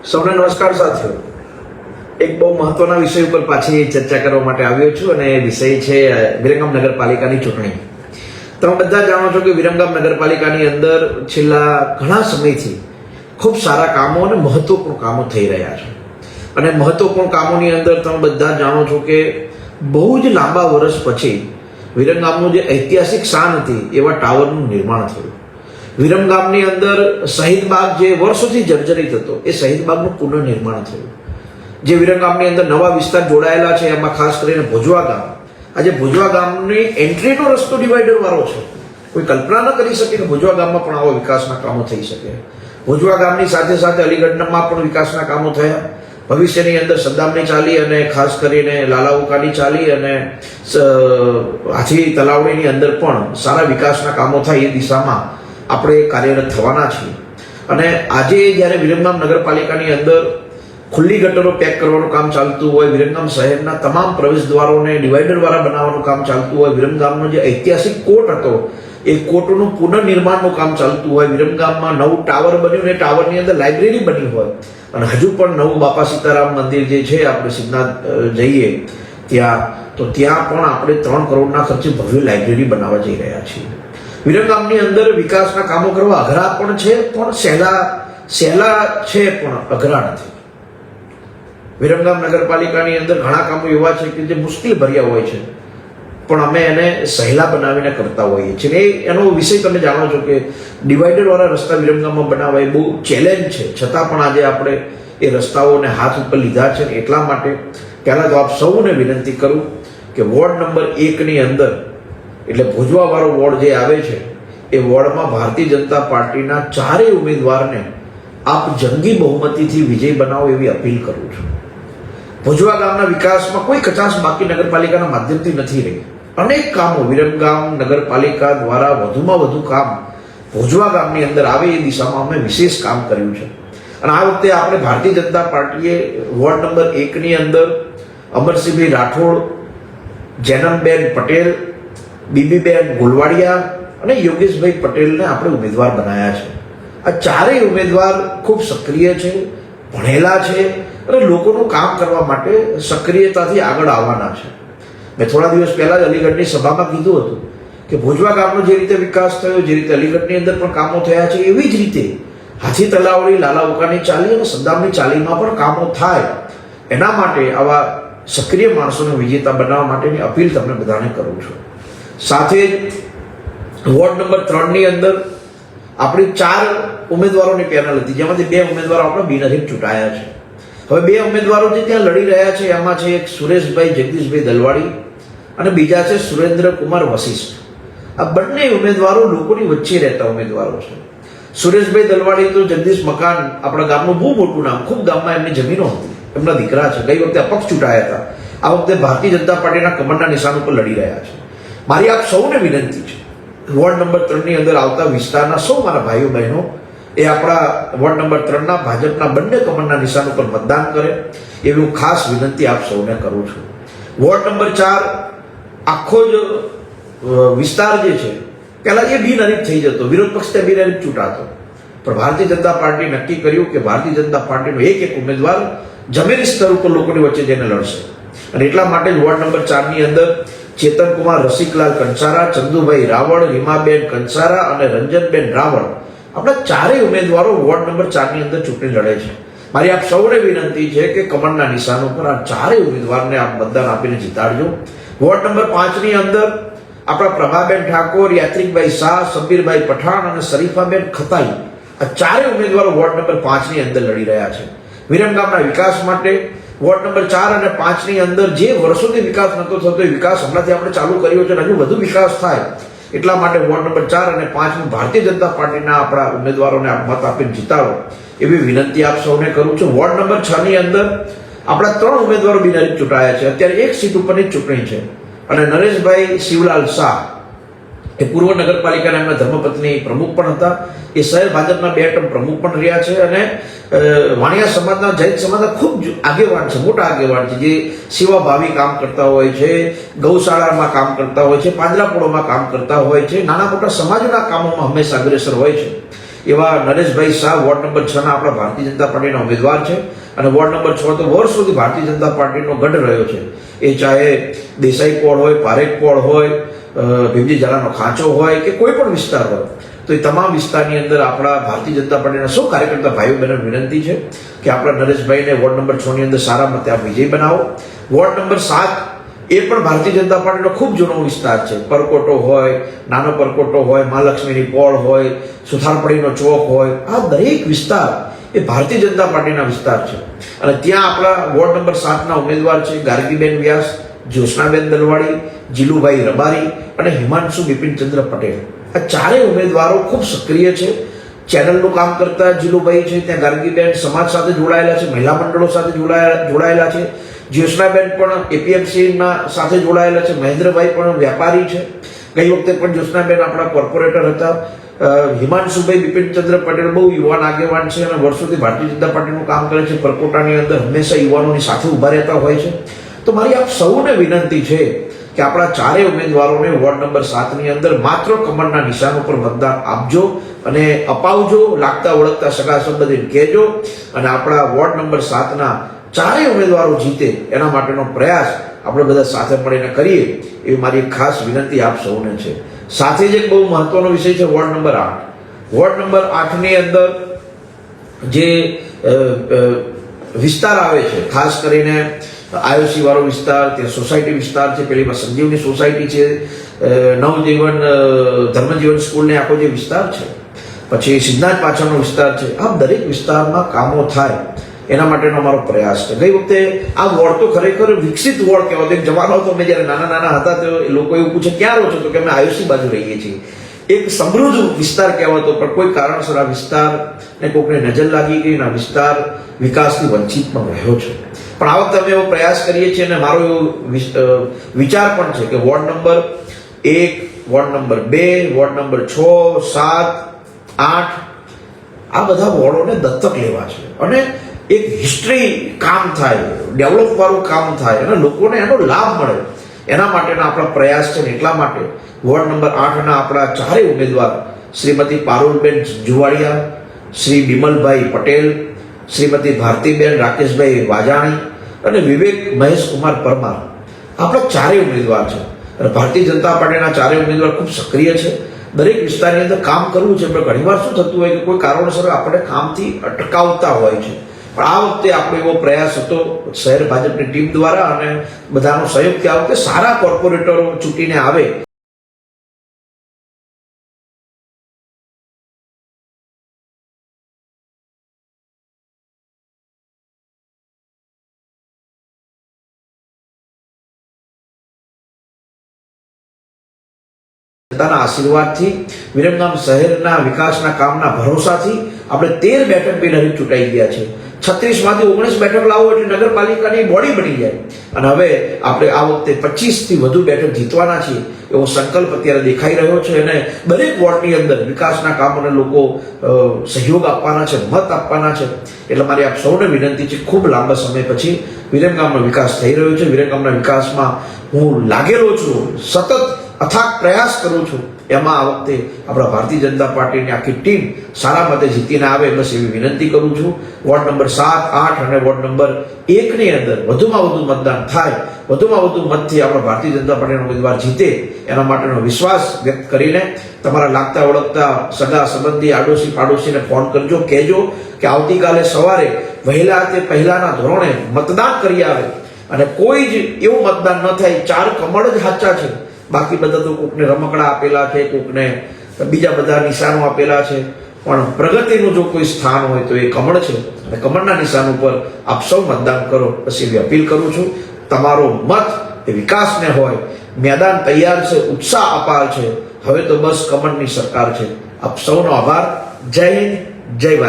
સૌને નમસ્કાર સાથીઓ. એક બહુ મહત્વના વિષય ઉપર પાછી ચર્ચા કરવા માટે આવ્યો છું અને એ વિષય છે વિરમગામ નગરપાલિકાની ચૂંટણી. તમે બધા જાણો છો કે વિરમગામ નગરપાલિકાની અંદર છેલ્લા ઘણા સમયથી ખૂબ સારા કામો અને મહત્વપૂર્ણ કામો થઈ રહ્યા છે. અને મહત્વપૂર્ણ કામોની અંદર તમે બધા જાણો છો કે બહુ જ લાંબા વર્ષ પછી વિરમગામનું જે ઐતિહાસિક શાન હતી એવા ટાવરનું નિર્માણ થયું. વિરમગામની અંદર શહીદબાગ જે વર્ષોથી જર્જરિત હતો એ શહીદબાગનું પુનઃનિર્માણ થયું. જે વિરમગામની અંદર નવા વિસ્તાર જોડાયેલા છે એમાં ખાસ કરીને ભોજવા ગામ. આજે ભોજવા ગામની એન્ટ્રીનો રસ્તો ડિવાઈડર વાળો છે. કોઈ કલ્પના ન કરી શકે કે ભોજવા ગામમાં પણ આવા વિકાસના કામો થઈ શકે. ભોજવા ગામની સાથે સાથે અલીગઢમાં પણ વિકાસના કામો થયા. ભવિષ્યની અંદર સદ્દામની ચાલી અને ખાસ કરીને લાલાઉકાની ચાલી અને હાથી તલાવડીની અંદર પણ સારા વિકાસના કામો થાય એ દિશામાં આપણે કાર્યરત થવાના છીએ. અને આજે જ્યારે વિરમગામ નગરપાલિકાની અંદર ખુલ્લી ગટરો પેક કરવાનું કામ ચાલતું હોય, વિરમગામ શહેરના તમામ પ્રવેશ દ્વારોને ડિવાઈડરવાળા બનાવવાનું કામ ચાલતું હોય, વિરમગામનો જે ઐતિહાસિક કોર્ટ હતો એ કોર્ટનું પુનઃનિર્માણનું કામ ચાલતું હોય, વિરમગામમાં નવું ટાવર બન્યું ને ટાવરની અંદર લાઇબ્રેરી બની હોય અને હજુ પણ નવું બાપા સીતારામ મંદિર જે છે આપણે સિદ્ધનાથ જઈએ ત્યાં તો ત્યાં પણ આપણે 3 કરોડના ખર્ચે ભવ્ય લાઇબ્રેરી બનાવવા જઈ રહ્યા છીએ. વિરમગામની અંદર વિકાસના કામો કરવા અઘરા પણ છે પણ સહેલા છે પણ અઘરા નથી. વિરમગામ નગરપાલિકાની અંદર ઘણા કામો એવા છે કે જે મુશ્કેલ ભર્યા હોય છે પણ અમે એને સહેલા બનાવીને કરતા હોઈએ છીએ. એનો વિષય તમે જાણો છો કે ડિવાઈડરવાળા રસ્તા વિરમગામમાં બનાવવા એ બહુ ચેલેન્જ છે, છતાં પણ આજે આપણે એ રસ્તાઓને હાથ ઉપર લીધા છે. એટલા માટે પહેલાં તો આપ સૌને વિનંતી કરું કે વોર્ડ નંબર 1ની અંદર એટલે ભોજવાવાળો વોર્ડ જે આવે છે એ વોર્ડમાં ભારતીય જનતા પાર્ટીના 4 ઉમેદવારને આપ જંગી બહુમતીથી વિજય બનાવો એવી અપીલ કરું છું. ભોજવા ગામના વિકાસમાં કોઈ કચાશ બાકી નગરપાલિકાના માધ્યમથી નથી રહી. અનેક કામો વિરમગામ નગરપાલિકા દ્વારા વધુમાં વધુ કામ ભોજવા ગામની અંદર આવે એ દિશામાં અમે વિશેષ કામ કર્યું છે. અને આ વખતે આપણે ભારતીય જનતા પાર્ટીએ વોર્ડ નંબર 1ની અંદર અમરસિંહભાઈ રાઠોડ, જેનમબેન પટેલ, બીબીબેન ગોલવાડિયા અને યોગેશભાઈ પટેલને આપણે ઉમેદવાર બનાવ્યા છે. આ 4 ઉમેદવાર ખૂબ સક્રિય છે, ભણેલા છે અને લોકોનું કામ કરવા માટે સક્રિયતાથી આગળ આવવાના છે. મેં થોડા દિવસ પહેલા જ અલીગઢની સભામાં કીધું હતું કે ભોજવા ગામનો જે રીતે વિકાસ થયો, જે રીતે અલીગઢની અંદર પણ કામો થયા છે એવી જ રીતે હાથી તલાવડી, લાલાઉકાની ચાલી અને સદ્દામની ચાલીમાં પણ કામો થાય. એના માટે આવા સક્રિય માણસોને વિજેતા બનાવવા માટેની અપીલ તમને બધાને કરું છું. સાથે જ વોર્ડ નંબર 3ની અંદર આપણી 4 ઉમેદવારોની પેનલ હતી જેમાંથી 2 ઉમેદવારો આપણે બિનહરીફ ચૂંટાયા છે. હવે 2 ઉમેદવારો જે ત્યાં લડી રહ્યા છે એમાં છે એક સુરેશભાઈ જગદીશભાઈ દલવાડી અને બીજા છે સુરેન્દ્રકુમાર વશિષ્ઠ. આ બંને ઉમેદવારો લોકોની વચ્ચે રહેતા ઉમેદવારો છે. સુરેશભાઈ દલવાડી તો જગદીશ મકાન આપણા ગામનું બહુ મોટું નામ, ખૂબ ગામમાં એમની જમીનો હતી, એમના દીકરા છે. ગઈ વખતે અપક્ષ ચૂંટાયા હતા, આ વખતે ભારતીય જનતા પાર્ટીના કમળના નિશાન ઉપર લડી રહ્યા છે. મારી આપ સૌને વિનંતી છે વોર્ડ નંબર 3ની અંદર આવતા વિસ્તારના સૌ મારા ભાઈઓ બહેનો એ આપણા વોર્ડ નંબર 3ના ભાજપના બંને કમળના નિશાન ઉપર મતદાન કરે એવી હું ખાસ વિનંતી આપ સૌને કરું છું. વોર્ડ નંબર 4 આખો જ વિસ્તાર જે છે પહેલા એ બિનહરીફ થઈ જતો, વિરોધ પક્ષ ત્યાં બિનહરીફ ચૂંટાતો, પણ ભારતીય જનતા પાર્ટી નક્કી કર્યું કે ભારતીય જનતા પાર્ટીનો એક ઉમેદવાર જમીની સ્તર ઉપર લોકોની વચ્ચે જઈને લડશે. અને એટલા માટે જ વોર્ડ નંબર 4ની અંદર ચેતનકુમાર રસિકલાલ કંસારા, ચંદુભાઈ રાવળ, રીમાબેન કંસારા અને રંજનબેન રાવળ આપણા 4 ઉમેદવારો વોર્ડ નંબર 4ની અંદર ચૂંટણી લડે છે. મારી આપ સૌને વિનંતી છે કે કમળના નિશાન ઉપર આ 4 ઉમેદવારને આપ મતદાન આપીને જીતાડજો. વોર્ડ નંબર 5ની અંદર આપણા પ્રભાબેન ઠાકોર, યાત્રિકભાઈ શાહ, સબીરભાઈ પઠાણ અને શરીફાબેન ખતાઈ આ 4 ઉમેદવારો વોર્ડ નંબર 5ની અંદર લડી રહ્યા છે. વિરમગામના વિકાસ માટે વોર્ડ નંબર 4 અને 5ની અંદર જે વર્ષોથી વિકાસ નહોતો થતો એ વિકાસ હમણાંથી આપણે ચાલુ કર્યો છે અને હજુ વધુ વિકાસ થાય એટલા માટે વોર્ડ નંબર 4 અને 5 ભારતીય જનતા પાર્ટીના આપણા ઉમેદવારોને આપ મત આપીને જીતાડો એવી વિનંતી આપ સૌને કરું છું. વોર્ડ નંબર 6ની અંદર આપણા 3 ઉમેદવારો બિનહરીફ ચૂંટાયા છે. અત્યારે એક સીટ ઉપરની જ ચૂંટણી છે અને નરેશભાઈ શિવલાલ શાહ એ પૂર્વ નગરપાલિકાના એમના ધર્મપત્ની પ્રમુખ પણ હતા. એ શહેર ભાજપના 2 ટર્મ પ્રમુખ પણ રહ્યા છે અને વાણિયા સમાજના, જૈન સમાજના ખૂબ આગેવાન છે, મોટા આગેવાન છે, જે સેવાભાવી કામ કરતા હોય છે, ગૌશાળામાં કામ કરતા હોય છે, પાંજરાપોળોમાં કામ કરતા હોય છે, નાના મોટા સમાજના કામોમાં હંમેશા અગ્રેસર હોય છે. એવા નરેશભાઈ શાહ વોર્ડ નંબર 6 ના આપણા ભારતીય જનતા પાર્ટીના ઉમેદવાર છે અને વોર્ડ નંબર 6 તો વર્ષોથી ભારતીય જનતા પાર્ટીનો ગઢ રહ્યો છે. એ ચાહે દેસાઈ પોળ હોય, પારેખ પોળ હોય, ભીમજી જરાનો ખાંચો હોય કે કોઈ પણ વિસ્તાર હોય, તો એ તમામ વિસ્તારની અંદર આપણા ભારતીય જનતા પાર્ટીના સૌ કાર્યકર્તા ભાઈઓ બહેનો વિનંતી છે કે આપણા નરેશભાઈને વોર્ડ નંબર 6 ની અંદર સારા મતે આપ વિજય બનાવો. વોર્ડ નંબર 7 એ પણ ભારતીય જનતા પાર્ટીનો ખૂબ જૂનો વિસ્તાર છે. પરકોટો હોય, નાનો પરકોટો હોય, મહાલક્ષ્મીની પોળ હોય, સુથારપડીનો ચોક હોય, આ દરેક વિસ્તાર એ ભારતીય જનતા પાર્ટીના વિસ્તાર છે અને ત્યાં આપણા વોર્ડ નંબર 7 ના ઉમેદવાર છે ગાર્ગીબેન વ્યાસ, જ્યોત્સનાબેન દલવાડી, જીલુભાઈ રબારી અને હિમાંશુ બિપિનચંદ્ર પટેલ. આ ચારેય ઉમેદવારો ખૂબ સક્રિય છે. ચેનલનું કામ કરતા જીલુભાઈ છે, ત્યાં ગાર્ગીબેન સમાજ સાથે જોડાયેલા છે, મહિલા મંડળો સાથે જોડાયેલા છે, જ્યોત્સનાબેન પણ એપીએમસી ના સાથે જોડાયેલા છે, મહેન્દ્રભાઈ પણ વ્યાપારી છે, ગઈ વખતે પણ જ્યોત્સનાબેન આપણા કોર્પોરેટર હતા. હિમાંશુભાઈ બિપિનચંદ્ર પટેલ બહુ યુવાન આગેવાન છે અને વર્ષોથી ભારતીય જનતા પાર્ટીનું કામ કરે છે. પરકોટાની અંદર હંમેશા યુવાનોની સાથે ઉભા રહેતા હોય છે. તો મારી આપ સૌને વિનંતી છે કે આપણા ચારેય ઉમેદવારોને વોર્ડ નંબર 7 ની અંદર માત્ર કમળના નિશાન ઉપર મતદાન આપજો અને અપાવજો. લાગતા ઓળખતા સગા સંબંધીને કહેજો અને આપણા વોર્ડ નંબર 7 ના ચારેય ઉમેદવારો જીતે એના માટેનો પ્રયાસ આપણે બધા સાથે મળીને કરીએ એવી મારી ખાસ વિનંતી આપ સૌને છે. સાથે જ એક બહુ મહત્વનો વિષય છે વોર્ડ નંબર 8. વોર્ડ નંબર 8 ની અંદર જે વિસ્તાર આવે છે, ખાસ કરીને આઈઓસી વાળો વિસ્તાર, ત્યાં સોસાયટી વિસ્તાર છે, પેલીમાં સંજીવની સોસાયટી છે, નવજીવન ધર્મજીવન સ્કૂલને આખો જે વિસ્તાર છે, પછી સિદ્ધાર્થ પાછળનો વિસ્તાર છે, આ દરેક વિસ્તારમાં કામો થાય એના માટેનો અમારો પ્રયાસ છે. ગઈ વખતે આ વોર્ડ તો ખરેખર વિકસિત વોર્ડ કહેવાતો. એક જવાનો હતો, અમે જ્યારે નાના હતા તો લોકો એવું પૂછે ક્યાં રહો છો, તો કે અમે આયુસી બાજુ રહીએ છીએ. એક સમૃદ્ધ વિસ્તાર કહેવાતો, પણ કોઈ કારણસર આ વિસ્તારને કોઈકને નજર લાગી ગઈ અને આ વિસ્તાર વિકાસથી વંચિત પણ રહ્યો છે. પણ આ વખતે અમે એવો પ્રયાસ કરીએ છીએ અને મારો એવો વિચાર પણ છે કે ward number 1, ward number 2, ward number 6, 7, 8 આ બધા વોર્ડોને દત્તક લેવા છે અને એક હિસ્ટ્રી કામ થાય, ડેવલપ વાળું કામ થાય અને લોકોને એનો લાભ મળે એના માટેના આપણા પ્રયાસ છે. એટલા માટે વોર્ડ નંબર 8 ના આપણા ચારેય ઉમેદવાર શ્રીમતી પારુલબેન જુવાડિયા, શ્રી બિમલભાઈ પટેલ, શ્રીમતી ભારતીબેન રાકેશભાઈ વાજાણી અને વિવેક મહેશકુમાર પરમાર આપણા ચારેય ઉમેદવાર છે અને ભારતીય જનતા પાર્ટીના ચારેય ઉમેદવાર ખૂબ સક્રિય છે. દરેક વિસ્તારની અંદર કામ કરવું છે, પણ ઘણીવાર શું થતું હોય કે કોઈ કારણોસર આપણે કામથી અટકાવતા હોય છે. પણ આ વખતે આપણો એવો પ્રયાસ હતો શહેર ભાજપની ટીમ દ્વારા અને બધાનો સહયોગથી આ વખતે સારા કોર્પોરેટરો ચૂંટીને આવે. આશીર્વાદથી વિરમગામ શહેરના વિકાસના કામના ભરોસાથી આપણે 13 બેઠક બિનહરીફ ચૂંટાઈ ગયા છે. 36 માંથી 19 બેઠક લાવો એટલે નગરપાલિકાની બોડી બની જાય અને હવે આપણે આ વખતે 25 થી વધુ બેઠક જીતવાના છીએ એવો સંકલ્પ અત્યારે દેખાઈ રહ્યો છે અને દરેક વોર્ડની અંદર વિકાસના કામોને લોકો સહયોગ આપવાના છે, મત આપવાના છે. એટલે મારી આપ સૌને વિનંતી છે, ખૂબ લાંબા સમય પછી વિરમગામનો વિકાસ થઈ રહ્યો છે. વિરમગામના વિકાસમાં હું લાગેલો છું, સતત અથાગ પ્રયાસ કરું છું. એમાં આ વખતે આપણા ભારતીય જનતા પાર્ટીની આખી ટીમ સારા મતે જીતીને આવે બસ એવી વિનંતી કરું છું. વોર્ડ નંબર 7, 8 અને વોર્ડ નંબર 1 ની અંદર વધુમાં વધુ મતદાન થાય, વધુમાં વધુ મતથી આપણા ભારતીય જનતા પાર્ટીનો ઉમેદવાર જીતે એના માટેનો વિશ્વાસ વ્યક્ત કરીને તમારા લાગતા ઓળખતા સગા સંબંધી આડોશી પાડોશીને ફોન કરજો, કહેજો કે આવતીકાલે સવારે વહેલા તે પહેલાના ધોરણે મતદાન કરી આવે અને કોઈ જ એવું મતદાન ન થાય. 4 કમળ જ સાચા છે, બાકી બધા તો કોકને રમકડા આપેલા છે, કોકને બીજા બધા નિશાનો આપેલા છે, પણ પ્રગતિનું જો કોઈ સ્થાન હોય તો એ કમળ છે અને કમળના નિશાન ઉપર આપ સૌ મતદાન કરો બસ એવી અપીલ કરું છું. તમારો મત એ વિકાસને હોય, મેદાન તૈયાર છે, ઉત્સાહ અપાર છે, હવે તો બસ કમળની સરકાર છે. આપ સૌનો આભાર. જય હિન્દ, જય ભારત.